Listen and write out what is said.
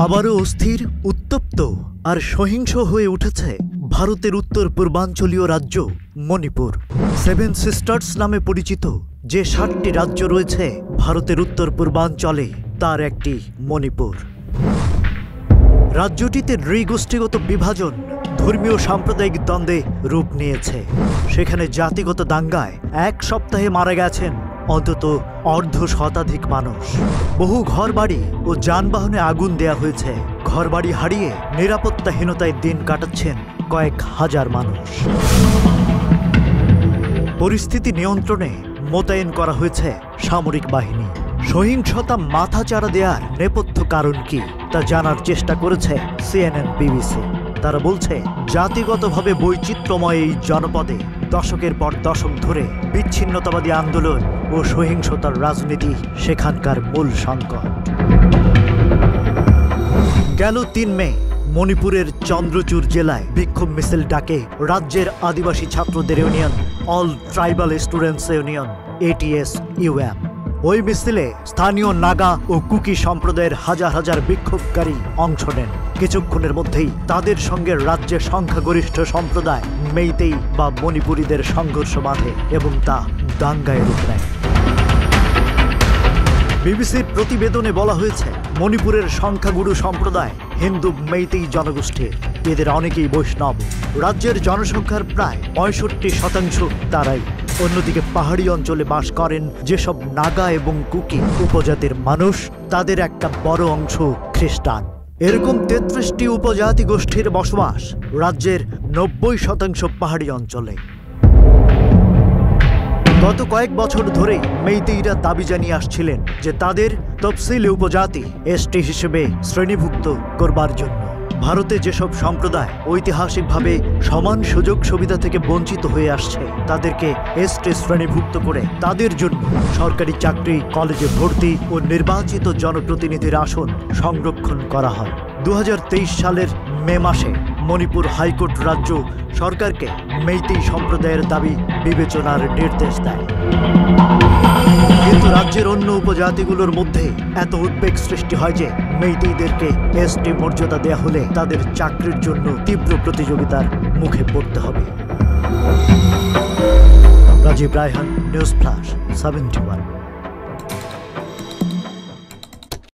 আবারও অস্থির, উত্তপ্ত আর সহিংস হয়ে উঠেছে ভারতের উত্তর পূর্বাঞ্চলীয় রাজ্য মণিপুর। সেভেন সিস্টার্স নামে পরিচিত যে ৭টি রাজ্য রয়েছে ভারতের উত্তর পূর্বাঞ্চলে, তার একটি মণিপুর। রাজ্যটিতে নৃগোষ্ঠীগত বিভাজন, ধর্মীয় সাম্প্রদায়িক দ্বন্দ্বে রূপ নিয়েছে। সেখানে জাতিগত দাঙ্গায় এক সপ্তাহে মারা গেছেন অন্তত অর্ধশতাধিক মানুষ। বহু ঘরবাড়ি ও যানবাহনে আগুন দেয়া হয়েছে। ঘরবাড়ি হারিয়ে নিরাপত্তাহীনতায় দিন কাটাচ্ছেন কয়েক হাজার মানুষ। পরিস্থিতি নিয়ন্ত্রণে মোতায়েন করা হয়েছে সামরিক বাহিনী। সহিংসতা মাথাচাড়া দেওয়ার নেপথ্য কারণ কি তা জানার চেষ্টা করেছে CNN BBC। তারা বলছে, জাতিগতভাবে বৈচিত্র্যময় এই জনপদে দশকের পর দশক ধরে বিচ্ছিন্নতাবাদী আন্দোলন ও সহিংসতার রাজনীতি সেখানকার মূল সংকট। গেল ৩ মে মণিপুরের চন্দ্রচূড় জেলায় বিক্ষোভ মিছিল ডাকে রাজ্যের আদিবাসী ছাত্রদের union all tribal students union ATS-UM। ওই মিছিলে স্থানীয় নাগা ও কুকি সম্প্রদায়ের হাজার হাজার বিক্ষোভকারী অংশ নেন। কিছুক্ষণের মধ্যেই তাদের সঙ্গে রাজ্যের সংখ্যাগরিষ্ঠ সম্প্রদায় মেইতেই বা মণিপুরীদের সংঘর্ষ বাঁধে এবং তা দাঙ্গায় রূপ নেয়। বিবিসির প্রতিবেদনে বলা হয়েছে, মণিপুরের সংখ্যাগুরু সম্প্রদায় হিন্দু মেইতেই জনগোষ্ঠীর। এদের অনেকেই বৈষ্ণব। রাজ্যের জনসংখ্যার প্রায় ৬৫% তারাই। অন্যদিকে পাহাড়ি অঞ্চলে বাস করেন যেসব নাগা এবং কুকি উপজাতির মানুষ, তাদের একটা বড় অংশ খ্রিস্টান। এরকম ৩৩টি উপজাতি গোষ্ঠীর বসবাস রাজ্যের ৯০% পাহাড়ি অঞ্চলে। গত কয়েক বছর ধরেই মেইতেইরা দাবি জানিয়ে আসছিলেন যে তাদের তফসিলি উপজাতি ST হিসেবে শ্রেণীভুক্ত করবার জন্য। ভারতে যেসব সম্প্রদায় ঐতিহাসিকভাবে সমান সুযোগ সুবিধা থেকে বঞ্চিত হয়ে আসছে, তাদেরকে ST শ্রেণীভুক্ত করে তাদের জন্য সরকারি চাকরি, কলেজে ভর্তি ও নির্বাচিত জনপ্রতিনিধির আসন সংরক্ষণ করা হয়। ২০২৩ সালের মে মাসে মণিপুর হাইকোর্ট রাজ্য সরকারকে মেইতেই সম্প্রদায়ের দাবি বিবেচনার নির্দেশ দেয়। কিন্তু রাজ্যের অন্য উপজাতিগুলোর মধ্যে এত উদ্বেগ সৃষ্টি হয় যে মেইতেইদেরকে ST মর্যাদা দেয়া হলে তাদের চাকরির জন্য তীব্র প্রতিযোগিতার মুখে পড়তে হবে। Rajib Raihan, news flash 71।